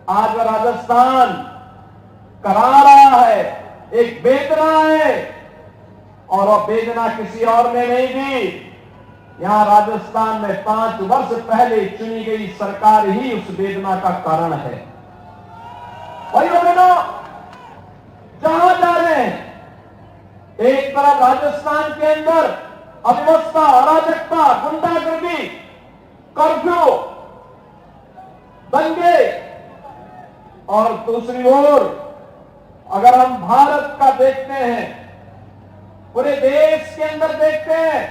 आज राजस्थान करा रहा है, एक वेदना है, और वह वेदना किसी और ने नहीं दी। यहां राजस्थान में 5 वर्ष पहले चुनी गई सरकार ही उस वेदना का कारण है। भाइयों बहनों, जहां जा रहे हैं, एक तरफ राजस्थान के अंदर अव्यवस्था, अराजकता, गुंडागर्दी, कर्फ्यू, दंगे, और दूसरी ओर अगर हम भारत का देखते हैं, पूरे देश के अंदर देखते हैं,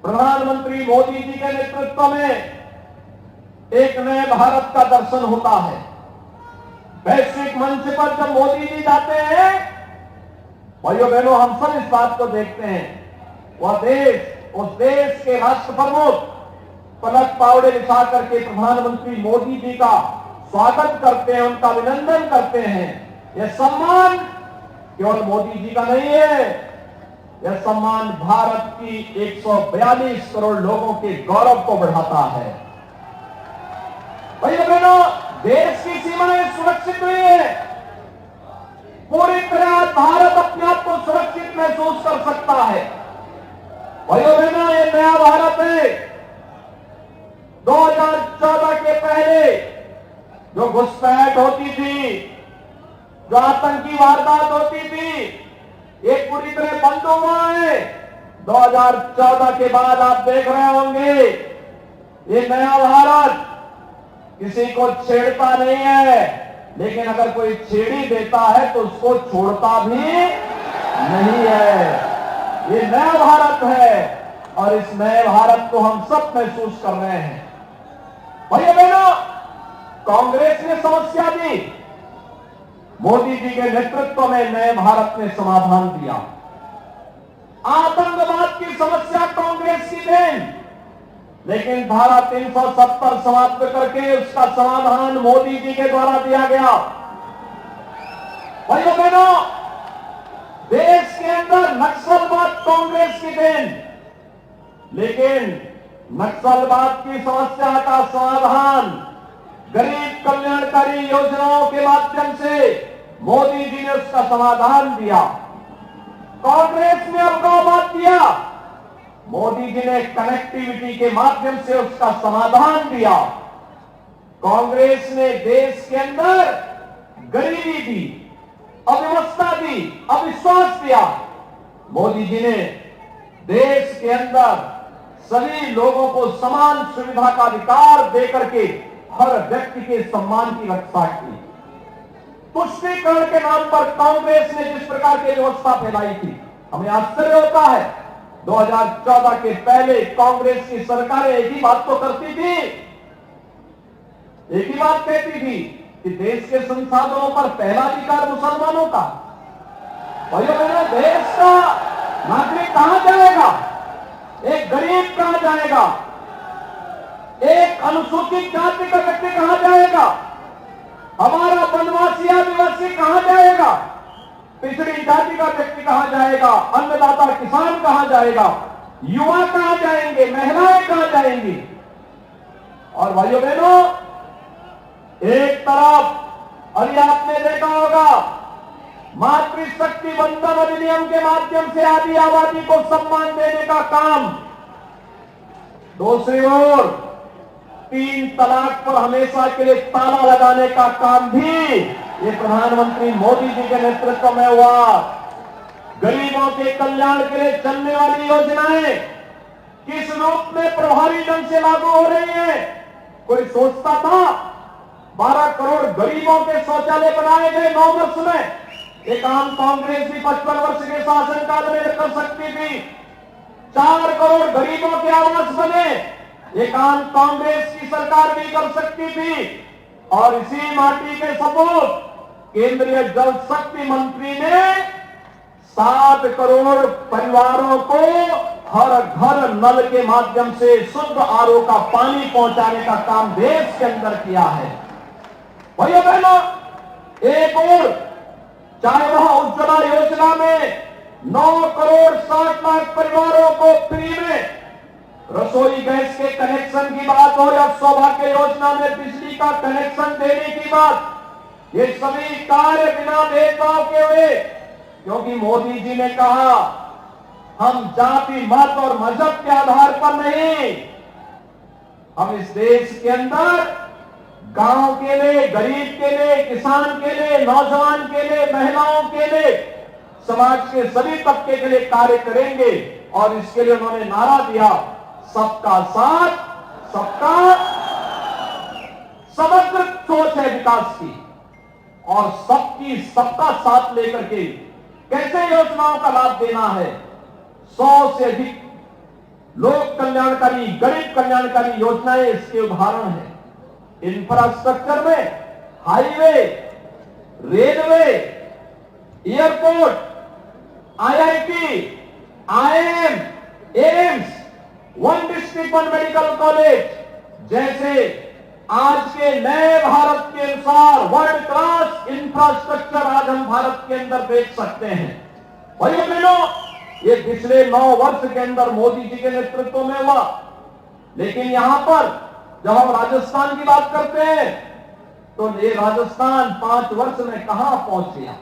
प्रधानमंत्री मोदी जी के नेतृत्व में एक नए भारत का दर्शन होता है। वैश्विक मंच पर जब मोदी जी जाते हैं, भाइयों बहनों, हम सब इस बात को देखते हैं, वह देश, उस देश के राष्ट्र प्रमुख पलक पावड़े बिछा करके प्रधानमंत्री मोदी जी का स्वागत करते हैं, उनका अभिनंदन करते हैं। यह सम्मान केवल मोदी जी का नहीं है, यह सम्मान भारत की 142 करोड़ लोगों के गौरव को बढ़ाता है। भाइयों बहनों, देश की सीमाएं सुरक्षित हुई है, पूरी तरह भारत अपने आप को सुरक्षित महसूस कर सकता है। भाइयों बहनों, ये नया भारत है। 2014 के पहले जो घुसपैठ होती थी, जो आतंकी वारदात होती थी, ये पूरी तरह बंद हुआ है। 2014 के बाद आप देख रहे होंगे, ये नया भारत किसी को छेड़ता नहीं है, लेकिन अगर कोई छेड़ी देता है तो उसको छोड़ता भी नहीं है। ये नया भारत है, और इस नए भारत को हम सब महसूस कर रहे हैं। भाइयों बहनों, कांग्रेस ने समस्या दी, मोदी जी के नेतृत्व में नए भारत ने समाधान दिया। आतंकवाद की समस्या कांग्रेस की देन, लेकिन धारा 370 समाप्त करके उसका समाधान मोदी जी के द्वारा दिया गया। भाइयों बहनों, देश के अंदर नक्सलवाद कांग्रेस की देन, लेकिन नक्सलवाद की समस्या का समाधान गरीब कल्याणकारी योजनाओं के माध्यम से मोदी जी ने उसका समाधान दिया। कांग्रेस ने अलगाववाद दिया, मोदी जी ने कनेक्टिविटी के माध्यम से उसका समाधान दिया। कांग्रेस ने देश के अंदर गरीबी दी, अव्यवस्था दी, अविश्वास दिया। मोदी जी ने देश के अंदर सभी लोगों को समान सुविधा का अधिकार देकर के हर व्यक्ति के सम्मान की रक्षा की। तुष्टीकरण के नाम पर कांग्रेस ने जिस प्रकार की व्यवस्था फैलाई थी, हमें आश्चर्य होता है। 2014 के पहले कांग्रेस की सरकारें एक ही बात तो करती थी, एक ही बात कहती थी कि देश के संसाधनों पर पहला अधिकार मुसलमानों का। भाइयों बहनों, देश का नागरिक कहां जाएगा, एक गरीब कहां जाएगा, एक अनुसूचित जाति का व्यक्ति कहां जाएगा, हमारा वनवासी आदिवासी कहां जाएगा, पिछड़ी जाति का व्यक्ति कहां जाएगा, अन्नदाता किसान कहां जाएगा, युवा कहां जाएंगे, महिलाएं कहां जाएंगी। और भाइयों बहनों, एक तरफ अभी आपने देखा होगा मातृशक्ति वंदन अधिनियम के माध्यम से आदि आबादी को सम्मान देने का काम, दूसरी ओर 3 तलाक पर हमेशा के लिए ताला लगाने का काम भी ये प्रधानमंत्री मोदी जी के नेतृत्व में हुआ। गरीबों के कल्याण के लिए चलने वाली योजनाएं किस रूप में प्रभावी ढंग से लागू हो रही है। कोई सोचता था 12 करोड़ गरीबों के शौचालय बनाए गए 9 वर्ष में, एक आम कांग्रेस भी 55 वर्ष के शासनकाल में कर सकती थी। 4 करोड़ गरीबों के आवास बने, एक आम कांग्रेस की सरकार भी कर सकती थी। और इसी माटी के सपूत केंद्रीय जल शक्ति मंत्री ने 7 करोड़ परिवारों को हर घर नल के माध्यम से शुद्ध आरओ का पानी पहुंचाने का काम देश के अंदर किया है। भाइयों बहनों, एक और चाहे वह उज्ज्वला योजना में 9 करोड़ 60 लाख परिवारों को फ्री में रसोई गैस के कनेक्शन की बात हो या सौभाग्य योजना में बिजली का कनेक्शन देने की बात, ये सभी कार्य बिना भेदभाव के हुए, क्योंकि मोदी जी ने कहा हम जाति मत और मजहब के आधार पर नहीं, हम इस देश के अंदर गांव के लिए, गरीब के लिए, किसान के लिए, नौजवान के लिए, महिलाओं के लिए, समाज के सभी तबके के लिए कार्य करेंगे। और इसके लिए उन्होंने नारा दिया, सबका साथ, सबका समग्र सोच है विकास की, और सबकी सबका साथ लेकर के कैसे योजनाओं का लाभ देना है। 100 से अधिक लोक कल्याणकारी, गरीब कल्याणकारी योजनाएं इसके उदाहरण हैं। इंफ्रास्ट्रक्चर में highway, railway, airport, IIT, IIM, AIIMS, one district one medical college जैसे आज के नए भारत के अनुसार वर्ल्ड क्लास इंफ्रास्ट्रक्चर आज हम भारत के अंदर देख सकते हैं। भाइयों बहनों, ये पिछले 9 वर्ष के अंदर मोदी जी के नेतृत्व में हुआ। लेकिन यहां पर जब हम राजस्थान की बात करते हैं तो ये राजस्थान 5 वर्ष में कहां पहुंच गया।